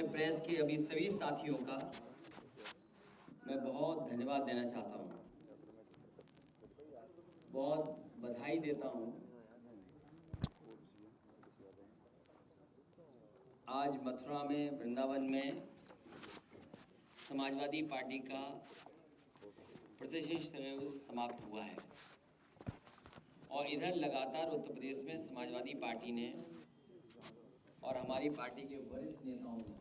Press के अभी सभी साथियों का मैं बहुत धन्यवाद देना चाहता हूँ, बहुत बधाई देता हूँ। आज मथुरा में, वृंदावन में समाजवादी पार्टी का प्रतिष्ठित समाप्त हुआ है और इधर लगातार उत्तर प्रदेश में समाजवादी पार्टी ने और हमारी पार्टी के वरिष्ठ नेताओं ने,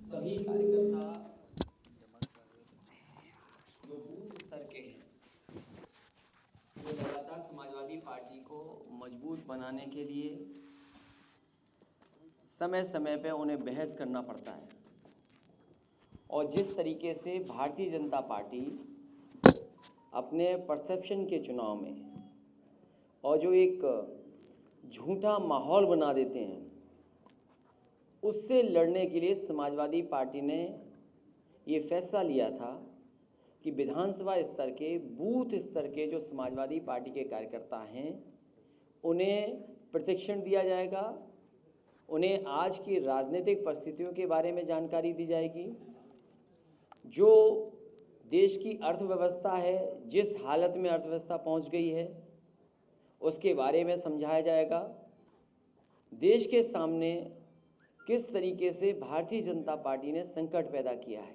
सभी कार्यकर्ता जो बूथ स्तर के हैं, वो लगातार समाजवादी पार्टी को मजबूत बनाने के लिए समय समय पे उन्हें बहस करना पड़ता है। और जिस तरीके से भारतीय जनता पार्टी अपने परसेप्शन के चुनाव में और जो एक झूठा माहौल बना देते हैं, उससे लड़ने के लिए समाजवादी पार्टी ने ये फैसला लिया था कि विधानसभा स्तर के, बूथ स्तर के जो समाजवादी पार्टी के कार्यकर्ता हैं, उन्हें प्रशिक्षण दिया जाएगा, उन्हें आज की राजनीतिक परिस्थितियों के बारे में जानकारी दी जाएगी, जो देश की अर्थव्यवस्था है, जिस हालत में अर्थव्यवस्था पहुंच गई है, उसके बारे में समझाया जाएगा। देश के सामने किस तरीके से भारतीय जनता पार्टी ने संकट पैदा किया है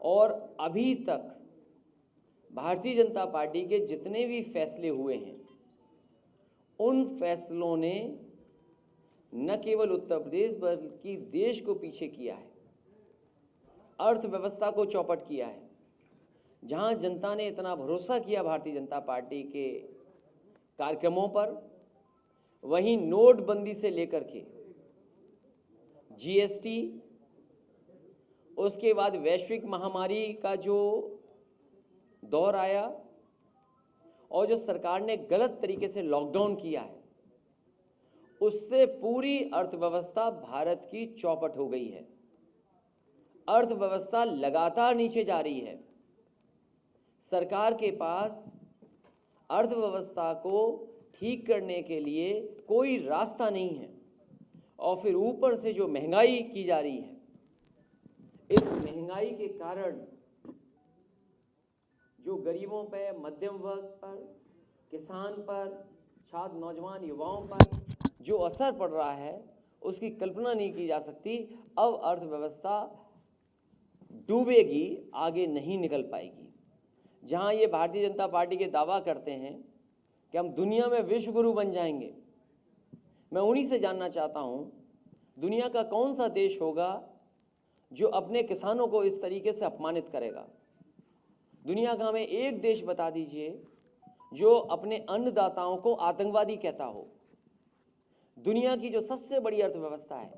और अभी तक भारतीय जनता पार्टी के जितने भी फैसले हुए हैं, उन फैसलों ने न केवल उत्तर प्रदेश बल्कि देश को पीछे किया है, अर्थव्यवस्था को चौपट किया है। जहां जनता ने इतना भरोसा किया भारतीय जनता पार्टी के कार्यक्रमों पर, वहीं नोटबंदी से लेकर के जीएसटी, उसके बाद वैश्विक महामारी का जो दौर आया और जो सरकार ने गलत तरीके से लॉकडाउन किया है, उससे पूरी अर्थव्यवस्था भारत की चौपट हो गई है। अर्थव्यवस्था लगातार नीचे जा रही है। सरकार के पास अर्थव्यवस्था को ठीक करने के लिए कोई रास्ता नहीं है और फिर ऊपर से जो महंगाई की जा रही है, इस महंगाई के कारण जो गरीबों पर, मध्यम वर्ग पर, किसान पर, छात्र, नौजवान, युवाओं पर जो असर पड़ रहा है, उसकी कल्पना नहीं की जा सकती। अब अर्थव्यवस्था डूबेगी, आगे नहीं निकल पाएगी। जहां ये भारतीय जनता पार्टी के दावा करते हैं कि हम दुनिया में विश्व गुरु बन जाएंगे, मैं उन्हीं से जानना चाहता हूं, दुनिया का कौन सा देश होगा जो अपने किसानों को इस तरीके से अपमानित करेगा? दुनिया का हमें एक देश बता दीजिए जो अपने अन्नदाताओं को आतंकवादी कहता हो। दुनिया की जो सबसे बड़ी अर्थव्यवस्था है,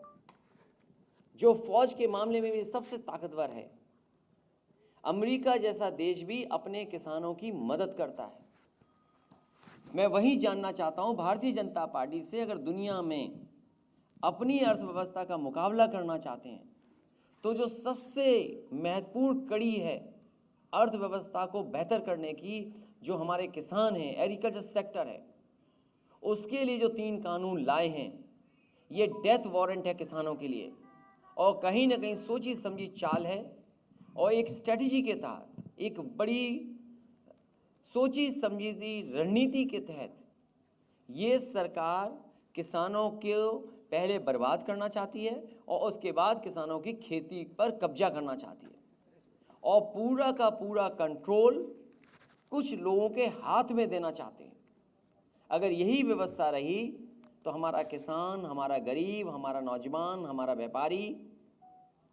जो फौज के मामले में भी सबसे ताकतवर है, अमेरिका जैसा देश भी अपने किसानों की मदद करता है। मैं वही जानना चाहता हूं भारतीय जनता पार्टी से, अगर दुनिया में अपनी अर्थव्यवस्था का मुकाबला करना चाहते हैं तो जो सबसे महत्वपूर्ण कड़ी है अर्थव्यवस्था को बेहतर करने की, जो हमारे किसान हैं, एग्रीकल्चर सेक्टर है, उसके लिए जो 3 कानून लाए हैं, ये डेथ वारंट है किसानों के लिए और कहीं ना कहीं सोची समझी चाल है और एक स्ट्रेटजी के तहत, एक बड़ी सोची समझी रणनीति के तहत ये सरकार किसानों को पहले बर्बाद करना चाहती है और उसके बाद किसानों की खेती पर कब्जा करना चाहती है और पूरा का पूरा कंट्रोल कुछ लोगों के हाथ में देना चाहते हैं। अगर यही व्यवस्था रही तो हमारा किसान, हमारा गरीब, हमारा नौजवान, हमारा व्यापारी,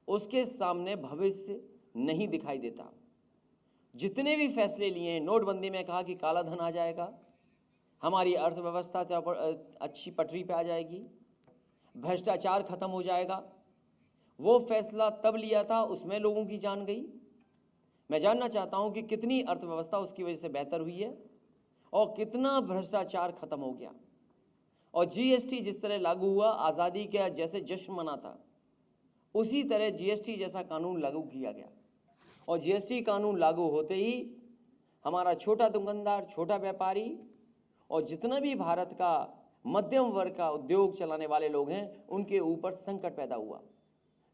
उसके सामने भविष्य नहीं दिखाई देता। जितने भी फैसले लिए हैं, नोटबंदी में कहा कि काला धन आ जाएगा, हमारी अर्थव्यवस्था अच्छी पटरी पे आ जाएगी, भ्रष्टाचार खत्म हो जाएगा, वो फैसला तब लिया था, उसमें लोगों की जान गई। मैं जानना चाहता हूं कि कितनी अर्थव्यवस्था उसकी वजह से बेहतर हुई है और कितना भ्रष्टाचार खत्म हो गया। और जीएसटी जिस तरह लागू हुआ, आज़ादी का जैसे जश्न मना था, उसी तरह जीएसटी जैसा कानून लागू किया गया और जीएसटी कानून लागू होते ही हमारा छोटा दुकानदार, छोटा व्यापारी और जितना भी भारत का मध्यम वर्ग का उद्योग चलाने वाले लोग हैं, उनके ऊपर संकट पैदा हुआ।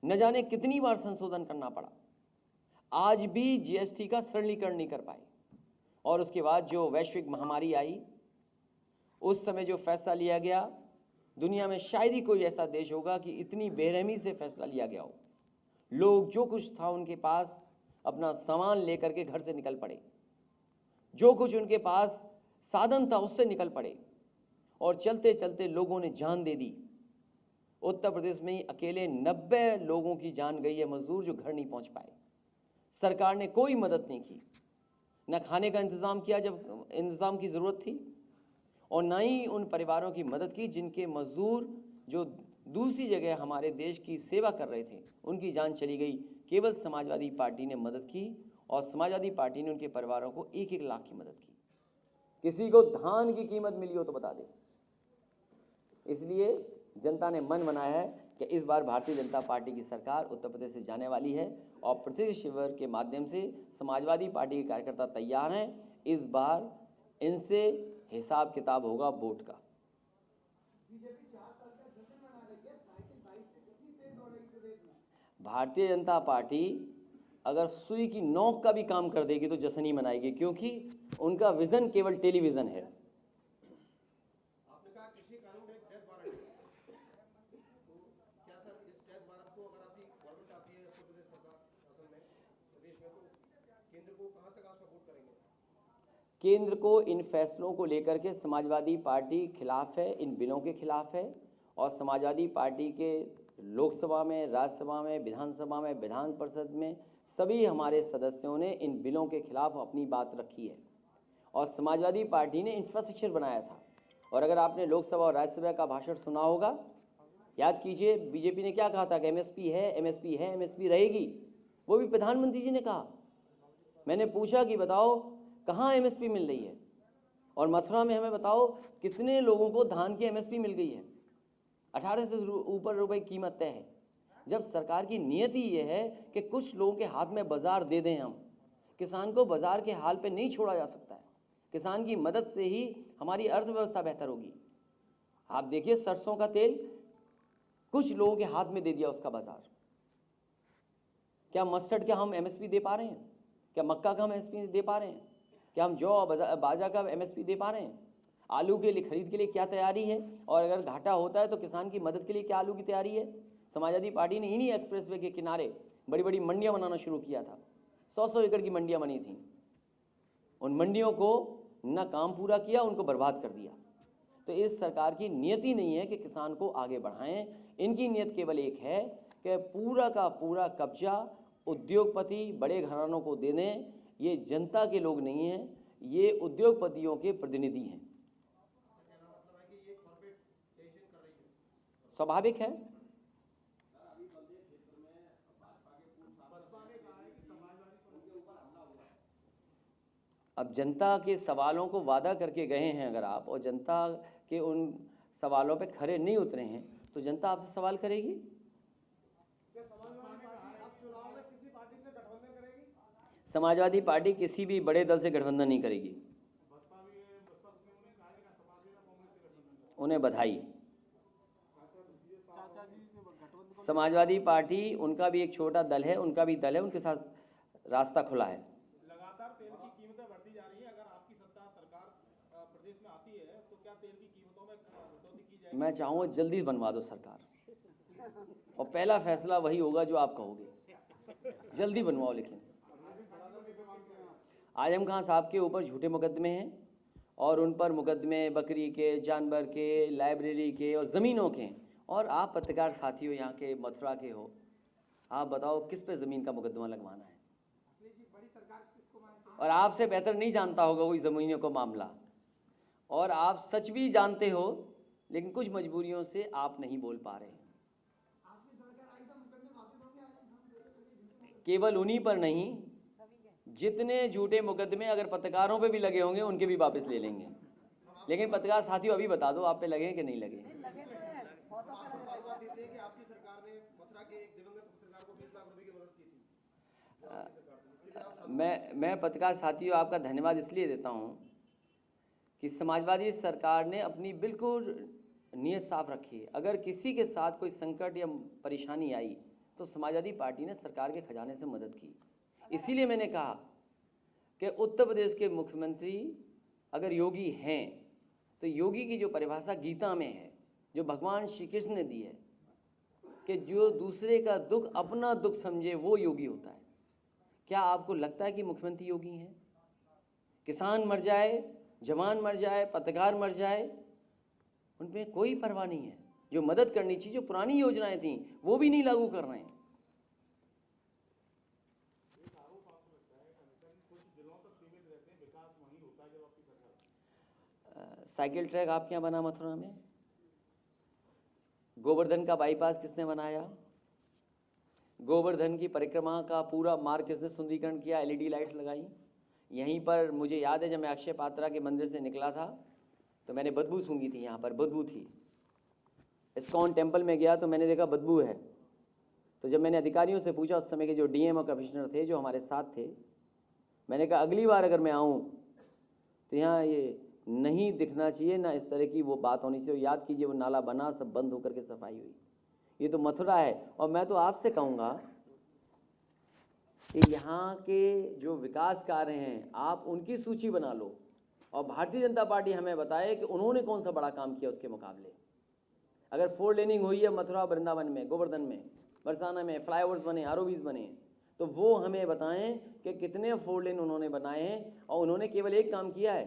न जाने कितनी बार संशोधन करना पड़ा, आज भी जीएसटी का सरलीकरण नहीं कर पाए। और उसके बाद जो वैश्विक महामारी आई, उस समय जो फैसला लिया गया, दुनिया में शायद ही कोई ऐसा देश होगा कि इतनी बेरहमी से फैसला लिया गया हो। लोग जो कुछ था उनके पास अपना सामान लेकर के घर से निकल पड़े, जो कुछ उनके पास साधन था उससे निकल पड़े, और चलते चलते लोगों ने जान दे दी। उत्तर प्रदेश में ही अकेले 90 लोगों की जान गई है, मजदूर जो घर नहीं पहुंच पाए। सरकार ने कोई मदद नहीं की, न खाने का इंतजाम किया जब इंतजाम की ज़रूरत थी, और ना ही उन परिवारों की मदद की जिनके मजदूर जो दूसरी जगह हमारे देश की सेवा कर रहे थे, उनकी जान चली गई। केवल समाजवादी पार्टी ने मदद की, और समाजवादी पार्टी ने उनके परिवारों को 1-1 लाख की मदद की। किसी को धान की कीमत मिली हो तो बता दे। इसलिए जनता ने मन बनाया है कि इस बार भारतीय जनता पार्टी की सरकार उत्तर प्रदेश से जाने वाली है, और प्रत्यक्ष शिविर के माध्यम से समाजवादी पार्टी के कार्यकर्ता तैयार हैं। इस बार इनसे हिसाब किताब होगा वोट का। भारतीय जनता पार्टी अगर सुई की नोक का भी काम कर देगी तो जश्न ही मनाएगी, क्योंकि उनका विजन केवल टेलीविजन है। आपने कहा कृषि कानून एक डेथ वारंट है, तो क्या सर इस डेथ वारंट को अगर आपकी गवर्नमेंट आती है उत्तर प्रदेश सरकार असल में प्रदेश में, तो केंद्र को कहां तक आप सपोर्ट करेंगे? केंद्र को इन फैसलों को लेकर के समाजवादी पार्टी खिलाफ है, इन बिलों के खिलाफ है, और समाजवादी पार्टी के लोकसभा में, राज्यसभा में, विधानसभा में, विधान परिषद में सभी हमारे सदस्यों ने इन बिलों के खिलाफ अपनी बात रखी है। और समाजवादी पार्टी ने इंफ्रास्ट्रक्चर बनाया था, और अगर आपने लोकसभा और राज्यसभा का भाषण सुना होगा, याद कीजिए बीजेपी ने क्या कहा था कि एमएसपी है, एमएसपी है, एमएसपी रहेगी। वो भी प्रधानमंत्री जी ने कहा। मैंने पूछा कि बताओ कहाँ एमएसपी मिल रही है, और मथुरा में हमें बताओ कितने लोगों को धान की एमएसपी मिल गई है। 18 से ऊपर रुपए कीमत तय है। जब सरकार की नीयत ही ये है कि कुछ लोगों के हाथ में बाजार दे दें, हम किसान को बाजार के हाल पे नहीं छोड़ा जा सकता है। किसान की मदद से ही हमारी अर्थव्यवस्था बेहतर होगी। आप देखिए सरसों का तेल कुछ लोगों के हाथ में दे दिया उसका बाजार। क्या मस्टर्ड का हम एमएसपी दे पा रहे हैं? क्या मक्का का हम एमएसपी दे पा रहे हैं? क्या हम जौ बाजा का एमएसपी दे पा रहे हैं? आलू के लिए खरीद के लिए क्या तैयारी है? और अगर घाटा होता है तो किसान की मदद के लिए क्या आलू की तैयारी है? समाजवादी पार्टी ने इन्हीं एक्सप्रेसवे के किनारे बड़ी बड़ी मंडियां बनाना शुरू किया था। 100-100 एकड़ की मंडियां बनी थी। उन मंडियों को न काम पूरा किया, उनको बर्बाद कर दिया। तो इस सरकार की नीयत ही नहीं है कि किसान को आगे बढ़ाएं। इनकी नीयत केवल एक है कि पूरा का पूरा कब्जा उद्योगपति बड़े घरानों को दे दें। ये जनता के लोग नहीं हैं, ये उद्योगपतियों के प्रतिनिधि हैं। स्वाभाविक है। अब जनता के सवालों को वादा करके गए हैं अगर आप, और जनता के उन सवालों पे खरे नहीं उतरे हैं, तो जनता आपसे सवाल करेगी। समाजवादी पार्टी किसी भी बड़े दल से गठबंधन नहीं करेगी। उन्हें बधाई। समाजवादी पार्टी, उनका भी एक छोटा दल है, उनका भी दल है, उनके साथ रास्ता खुला है। लगातार तेल की कीमतें बढ़ती जा रही हैं। अगर आपकी सरकार प्रदेश में आती है तो क्या तेल की कीमतों में कटौती की जाएगी? मैं चाहूँगा जल्दी बनवा दो सरकार, और पहला फैसला वही होगा जो आप कहोगे। जल्दी बनवाओ। लेकिन आजम खान साहब के ऊपर झूठे मुकदमे हैं, और उन पर मुकदमे बकरी के, जानवर के, लाइब्रेरी के और ज़मीनों के। और आप पत्रकार साथी हो, यहाँ के मथुरा के हो, आप बताओ किस पे ज़मीन का मुकदमा लगवाना है? और आपसे बेहतर नहीं जानता होगा कोई ज़मीनों को मामला, और आप सच भी जानते हो, लेकिन कुछ मजबूरियों से आप नहीं बोल पा रहे हैं। केवल उन्हीं पर नहीं, जितने झूठे मुकदमे अगर पत्रकारों पे भी लगे होंगे उनके भी वापस ले लेंगे। लेकिन पत्रकार साथियों अभी बता दो आप पे लगे कि नहीं लगे? आपकी सरकार ने मथुरा के एक दिवंगत पत्रकार को 20 लाख रुपए की मदद की थी। मैं पत्रकार साथियों आपका धन्यवाद इसलिए देता हूं कि समाजवादी सरकार ने अपनी बिल्कुल नीयत साफ रखिए। अगर किसी के साथ कोई संकट या परेशानी आई तो समाजवादी पार्टी ने सरकार के खजाने से मदद की। इसीलिए मैंने कहा कि उत्तर प्रदेश के मुख्यमंत्री अगर योगी हैं तो योगी की जो परिभाषा गीता में है, जो भगवान श्री कृष्ण ने दी है कि जो दूसरे का दुख अपना दुख समझे वो योगी होता है। क्या आपको लगता है कि मुख्यमंत्री योगी हैं? किसान मर जाए, जवान मर जाए, पत्रकार मर जाए, उनमें कोई परवाह नहीं है। जो मदद करनी चाहिए, जो पुरानी योजनाएं थी वो भी नहीं लागू कर रहे हैं। साइकिल ट्रैक आपके यहाँ बना मथुरा में? गोवर्धन का बाईपास किसने बनाया? गोवर्धन की परिक्रमा का पूरा मार्ग किसने सुंदरीकरण किया? एलईडी लाइट्स लगाई। यहीं पर मुझे याद है जब मैं अक्षय पात्रा के मंदिर से निकला था तो मैंने बदबू सूंघी थी, यहाँ पर बदबू थी। इस्कॉन टेम्पल में गया तो मैंने देखा बदबू है। तो जब मैंने अधिकारियों से पूछा, उस समय के जो डीएम और कमिश्नर थे जो हमारे साथ थे, मैंने कहा अगली बार अगर मैं आऊँ तो यहाँ ये नहीं दिखना चाहिए, ना इस तरह की वो बात होनी चाहिए। याद कीजिए वो नाला बना, सब बंद होकर के सफाई हुई। ये तो मथुरा है। और मैं तो आपसे कहूँगा कि यहाँ के जो विकास कार्य हैं आप उनकी सूची बना लो और भारतीय जनता पार्टी हमें बताए कि उन्होंने कौन सा बड़ा काम किया उसके मुकाबले। अगर 4 लेनिंग हुई है मथुरा वृंदावन में, गोवर्धन में, बरसाना में, फ्लाईओवर्स बने, आरओबीज बने, तो वो हमें बताएं कि कितने 4 लेन उन्होंने बनाए हैं। और उन्होंने केवल एक काम किया है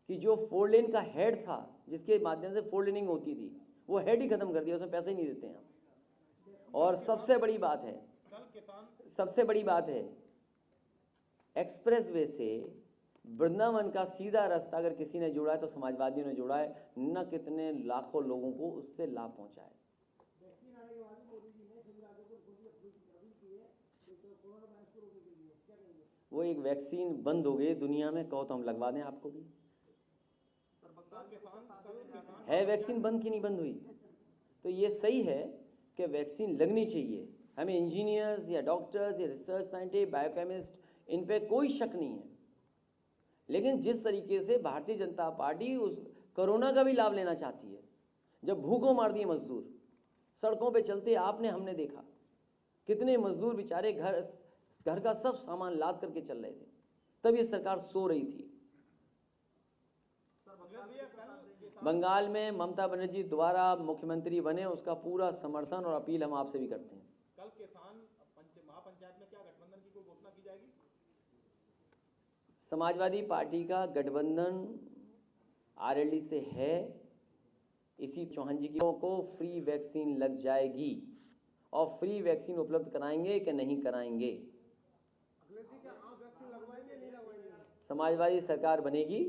कि जो 4 लेन का हेड था जिसके माध्यम से 4 लेनिंग होती थी, वो हेड ही खत्म कर दिया, उसमें पैसे ही नहीं देते हैं। और सबसे बड़ी बात है एक्सप्रेस वे से वृंदावन का सीधा रास्ता अगर किसी ने जोड़ा है तो समाजवादियों ने जोड़ा है। न कितने लाखों लोगों को उससे लाभ पहुंचा है। वो एक वैक्सीन बंद हो गई दुनिया में, कहो तो हम लगवा दें आपको भी। है वैक्सीन बंद की नहीं बंद हुई? तो ये सही है कि वैक्सीन लगनी चाहिए। हमें इंजीनियर्स या डॉक्टर्स या रिसर्च साइंटिस्ट, बायोकेमिस्ट, इन पे कोई शक नहीं है। लेकिन जिस तरीके से भारतीय जनता पार्टी उस कोरोना का भी लाभ लेना चाहती है, जब भूखों मार दिए मजदूर सड़कों पे चलते, आपने हमने देखा कितने मजदूर बेचारे घर का सब सामान लाद करके चल रहे थे, तब ये सरकार सो रही थी। बंगाल में ममता बनर्जी दोबारा मुख्यमंत्री बने, उसका पूरा समर्थन और अपील हम आपसे भी करते हैं। कल किसान महापंचायत में क्या गठबंधन की कोई घोषणा की जाएगी? समाजवादी पार्टी का गठबंधन आरएलडी से है। इसी चौहान जी को फ्री वैक्सीन लग जाएगी और फ्री वैक्सीन उपलब्ध कराएंगे कि नहीं कराएंगे? समाजवादी सरकार बनेगी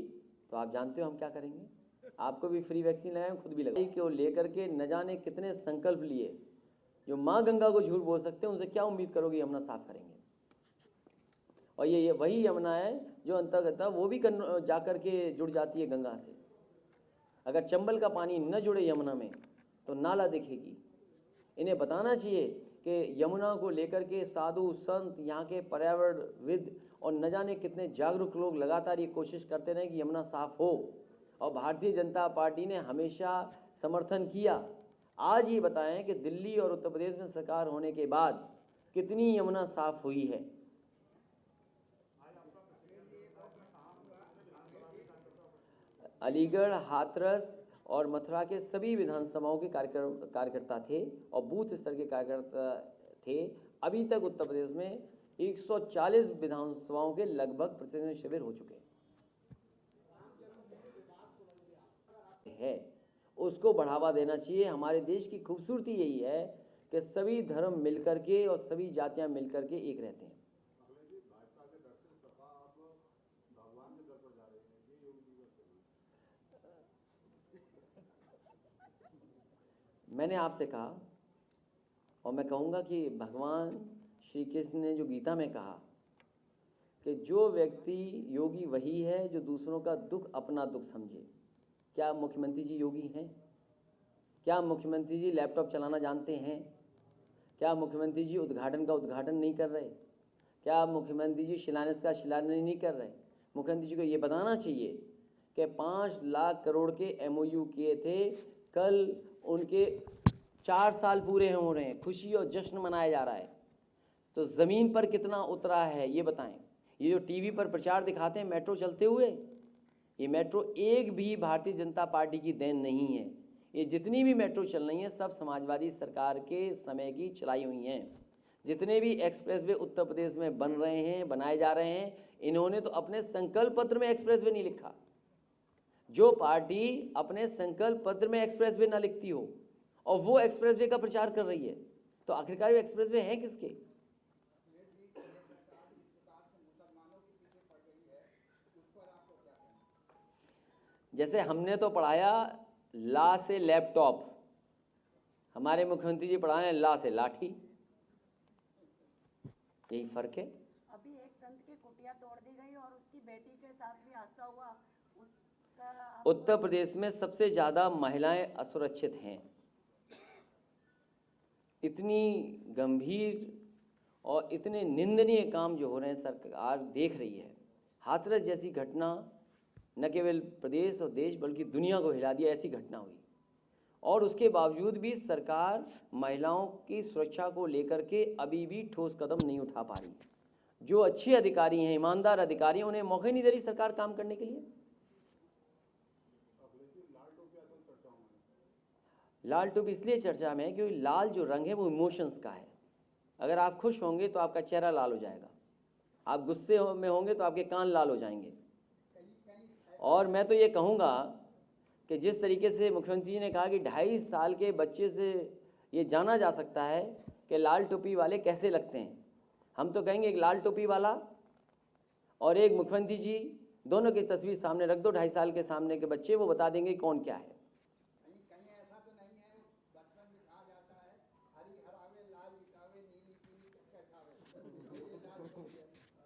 तो आप जानते हो हम क्या करेंगे। आपको भी फ्री वैक्सीन लगाएं, खुद भी लगाएं। को लेकर के न जाने कितने संकल्प लिए। जो माँ गंगा को झूठ बोल सकते हैं उनसे क्या उम्मीद करोगे यमुना साफ करेंगे? और ये वही यमुना है जो अंतर्गत वो भी जाकर के जुड़ जाती है गंगा से। अगर चंबल का पानी न जुड़े यमुना में तो नाला दिखेगी। इन्हें बताना चाहिए कि यमुना को लेकर के साधु संत, यहाँ के पर्यावरणविद और न जाने कितने जागरूक लोग लगातार ये कोशिश करते रहे कि यमुना साफ हो, और भारतीय जनता पार्टी ने हमेशा समर्थन किया। आज ये बताएं कि दिल्ली और उत्तर प्रदेश में सरकार होने के बाद कितनी यमुना साफ हुई है। अलीगढ़, हाथरस और मथुरा के सभी विधानसभाओं के कार्यकर्ता थे और बूथ स्तर के कार्यकर्ता थे। अभी तक उत्तर प्रदेश में 140 विधानसभाओं के लगभग प्रतिनिधि शिविर हो चुके हैं। उसको बढ़ावा देना चाहिए। हमारे देश की खूबसूरती यही है कि सभी धर्म मिलकर के और सभी जातियां मिलकर के एक रहते हैं। मैंने आपसे कहा और मैं कहूँगा कि भगवान श्री कृष्ण ने जो गीता में कहा कि जो व्यक्ति योगी वही है जो दूसरों का दुख अपना दुख समझे। क्या मुख्यमंत्री जी योगी हैं? क्या मुख्यमंत्री जी लैपटॉप चलाना जानते हैं? क्या मुख्यमंत्री जी उद्घाटन का उद्घाटन नहीं कर रहे? क्या मुख्यमंत्री जी शिलान्यास का शिलान्यास नहीं कर रहे? मुख्यमंत्री जी को ये बताना चाहिए कि 5 लाख करोड़ के MOU किए थे कल उनके 4 साल पूरे हो रहे हैं, खुशी और जश्न मनाया जा रहा है। तो ज़मीन पर कितना उतरा है ये बताएं। ये जो टीवी पर प्रचार दिखाते हैं मेट्रो चलते हुए, ये मेट्रो एक भी भारतीय जनता पार्टी की देन नहीं है। ये जितनी भी मेट्रो चल रही हैं सब समाजवादी सरकार के समय की चलाई हुई हैं। जितने भी एक्सप्रेसवे उत्तर प्रदेश में बन रहे हैं, बनाए जा रहे हैं, इन्होंने तो अपने संकल्प पत्र में एक्सप्रेसवे नहीं लिखा। जो पार्टी अपने संकल्प पत्र में एक्सप्रेसवे ना लिखती हो और वो एक्सप्रेसवे का प्रचार कर रही है, तो आखिरकार वो एक्सप्रेसवे हैं किसके? जैसे हमने तो पढ़ाया ला से लैपटॉप, हमारे मुख्यमंत्री जी पढ़ा रहे हैं ला से लाठी, यही फर्क है। अभी एक संत की कुटिया तोड़ दी गई और उसकी बेटी के साथ भी हादसा हुआ, उसका उत्तर प्रदेश में सबसे ज़्यादा महिलाएं असुरक्षित हैं। इतनी गंभीर और इतने निंदनीय काम जो हो रहे हैं सरकार देख रही है। हाथरस जैसी घटना न केवल प्रदेश और देश बल्कि दुनिया को हिला दिया, ऐसी घटना हुई और उसके बावजूद भी सरकार महिलाओं की सुरक्षा को लेकर के अभी भी ठोस कदम नहीं उठा पा रही। जो अच्छे अधिकारी हैं, ईमानदार अधिकारी हैं, उन्हें मौका नहीं दे रही सरकार काम करने के लिए। लाल टोपी इसलिए चर्चा में है क्योंकि लाल जो रंग है वो इमोशंस का है। अगर आप खुश होंगे तो आपका चेहरा लाल हो जाएगा, आप गुस्से में होंगे तो आपके कान लाल हो जाएंगे। और मैं तो ये कहूँगा कि जिस तरीके से मुख्यमंत्री जी ने कहा कि 2.5 साल के बच्चे से ये जाना जा सकता है कि लाल टोपी वाले कैसे लगते हैं, हम तो कहेंगे एक लाल टोपी वाला और एक मुख्यमंत्री जी, दोनों की तस्वीर सामने रख दो, 2.5 साल के सामने के बच्चे, वो बता देंगे कौन क्या है।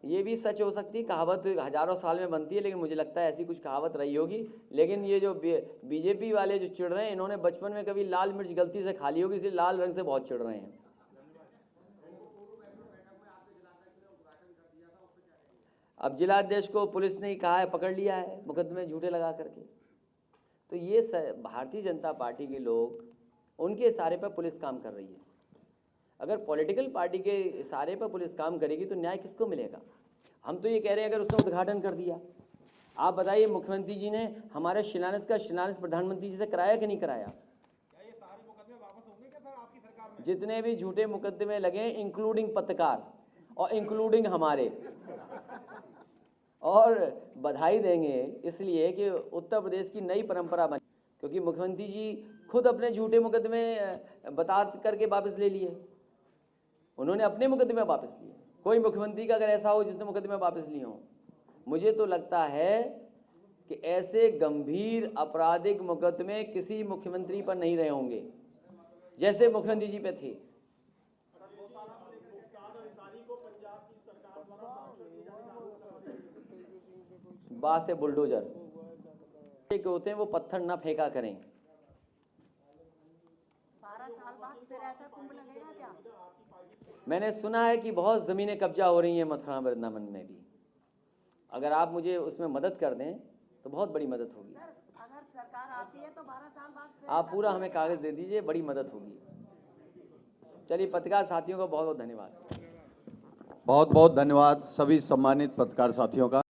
ये भी सच हो सकती है, कहावत हजारों साल में बनती है, लेकिन मुझे लगता है ऐसी कुछ कहावत रही होगी। लेकिन ये जो बीजेपी वाले जो चिढ़ रहे हैं, इन्होंने बचपन में कभी लाल मिर्च गलती से खा ली होगी, इसलिए लाल रंग से बहुत चिढ़ रहे हैं। अब जिलाध्यक्ष को पुलिस ने कहा है, पकड़ लिया है मुकदमे झूठे लगा करके। तो ये भारतीय जनता पार्टी के लोग, उनके इशारे पर पुलिस काम कर रही है। अगर पॉलिटिकल पार्टी के इशारे पर पुलिस काम करेगी तो न्याय किसको मिलेगा? हम तो ये कह रहे हैं, अगर उसने उद्घाटन कर दिया, आप बताइए मुख्यमंत्री जी ने हमारे शिलान्यास प्रधानमंत्री जी से कराया कि नहीं कराया? क्या ये सारे मुकदमे वापस होंगे क्या सर आपकी सरकार में? जितने भी झूठे मुकदमे लगे, इंक्लूडिंग पत्रकार और इंक्लूडिंग हमारे, और बधाई देंगे इसलिए कि उत्तर प्रदेश की नई परंपरा बनी, क्योंकि मुख्यमंत्री जी खुद अपने झूठे मुकदमे बता करके वापस ले लिए। उन्होंने अपने मुकदमे वापस लिए। कोई मुख्यमंत्री का अगर ऐसा हो जिसने मुकदमे वापस लिए हों, मुझे तो लगता है कि ऐसे गंभीर आपराधिक मुकदमे किसी मुख्यमंत्री पर नहीं रहे होंगे जैसे मुख्यमंत्री जी पे थे। बात से बुलडोजर के होते हैं, वो पत्थर ना फेंका करें। 12 साल बाद फिर ऐसा कुंभ लगेगा क्या? मैंने सुना है कि बहुत ज़मीनें कब्जा हो रही हैं मथुरा वृंदावन में भी। अगर आप मुझे उसमें मदद कर दें तो बहुत बड़ी मदद होगी। सर, अगर सरकार आती है तो 12 साल बाद फिर आप पूरा हमें कागज़ दे दीजिए, बड़ी मदद होगी। चलिए, पत्रकार साथियों का बहुत बहुत धन्यवाद। बहुत बहुत धन्यवाद सभी सम्मानित पत्रकार साथियों का।